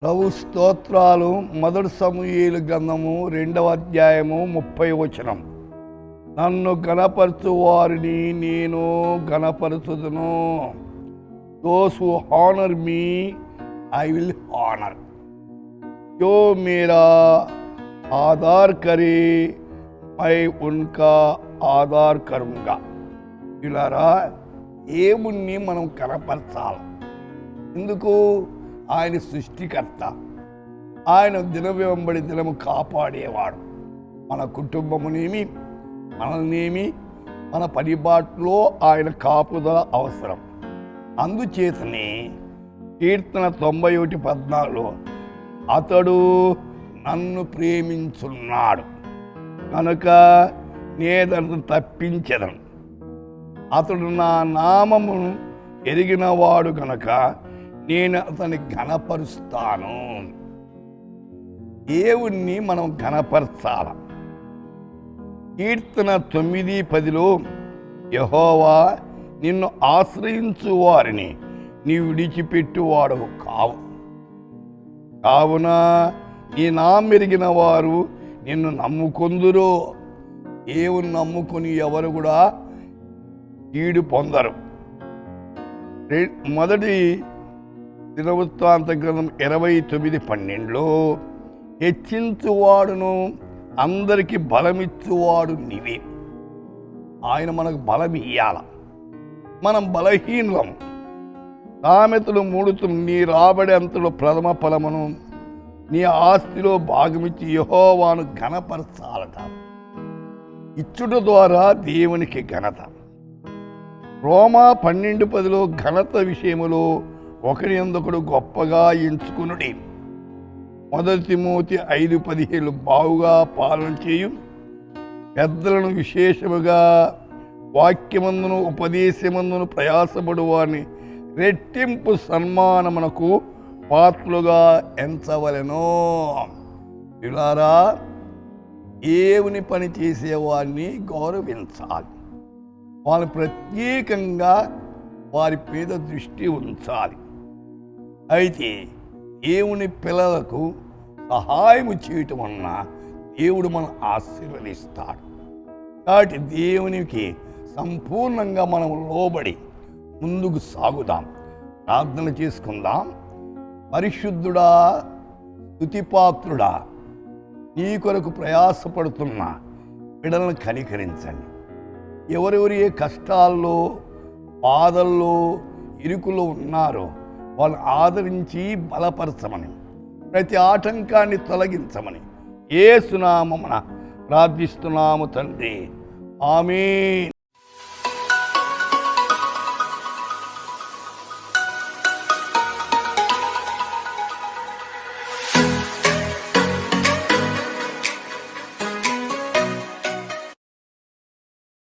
ప్రభు స్తోత్రాలు. మొదటి సమూయేలు గ్రంథము 2వ అధ్యాయము 30వ వచనం. నన్ను గణపరచు వారిని నేను గణపరచుదును. Those who honour me I will honour. जो मेरा आदर करे मैं उनका ఆధార్ కరుంగా. ఇలారా దేవుణ్ణి మనం కనపరచాలి. ఎందుకు? ఆయన సృష్టికర్త, ఆయన దినం వెంబడి దినము కాపాడేవాడు. మన కుటుంబమునేమి మనల్నేమి మన పరిబాటులో ఆయన కాపుదల అవసరం. అందుచేతనే కీర్తన 91:14 అతడు నన్ను ప్రేమించున్నాడు కనుక నేదను తప్పించెదను. అతడు నా నామమును ఎరిగినవాడు కనుక నేను అతన్ని ఘనపరుస్తాను. దేవుణ్ణి మనం ఘనపరచాల. కీర్తన 9:10 యెహోవా నిన్ను ఆశ్రయించు వారిని నీవు విడిచిపెట్టువాడవు కావు. కావున నీ నామెరిగిన వారు నిన్ను నమ్ముకొందురు. దేవుని నమ్ముకొని ఎవరు కూడా కీడు పొందరు. మొదటి దినవృత్తాంత గ్రంథం 29:12 హెచ్చించువాడును అందరికీ బలమిచ్చువాడు నీవే. ఆయన మనకు బలం ఇయ్యాల. మనం బలహీనం. సామెతలు 3 నీ రాబడి అంతలో ప్రథమ ఫలమును నీ ఆస్తిలో భాగమిచ్చి యెహోవాను ఘనపరచాలట. ఇచ్చుట ద్వారా దేవునికి ఘనత. రోమా 12:10 ఘనత విషయములో ఒకరి యందొకడు గొప్పగా ఎంచుకునుడి. మొదటి తిమోతి 5:17 బావుగా పాలన చేయు పెద్దలను విశేషముగా వాక్యమందును ఉపదేశమందును ప్రయాసపడు వారిని రెట్టింపు సన్మానమునకు పాత్రులుగా ఎంచవలెను. ఇలారా దేవుని పని చేసేవారిని గౌరవించాలి. వాళ్ళు ప్రత్యేకంగా వారి మీద దృష్టి ఉంచాలి. అయితే దేవుని పిల్లలకు సహాయం చేయటం వలన దేవుడు మనం ఆశీర్వదిస్తాడు. కాబట్టి దేవునికి సంపూర్ణంగా మనం లోబడి ముందుకు సాగుదాం. ప్రార్థన చేసుకుందాం. పరిశుద్ధుడా, స్తుతిపాత్రుడా, నీ కొరకు ప్రయాసపడుతున్న బిడ్డలను కనికరించండి. ఎవరెవరు ఏ కష్టాల్లో బాధల్లో ఇరుకులో ఉన్నారో వాళ్ళని ఆదరించి బలపరచమని, ప్రతి ఆటంకాన్ని తొలగించమని యేసు నామమున ప్రార్థిస్తున్నాము తండ్రి. ఆమేన్.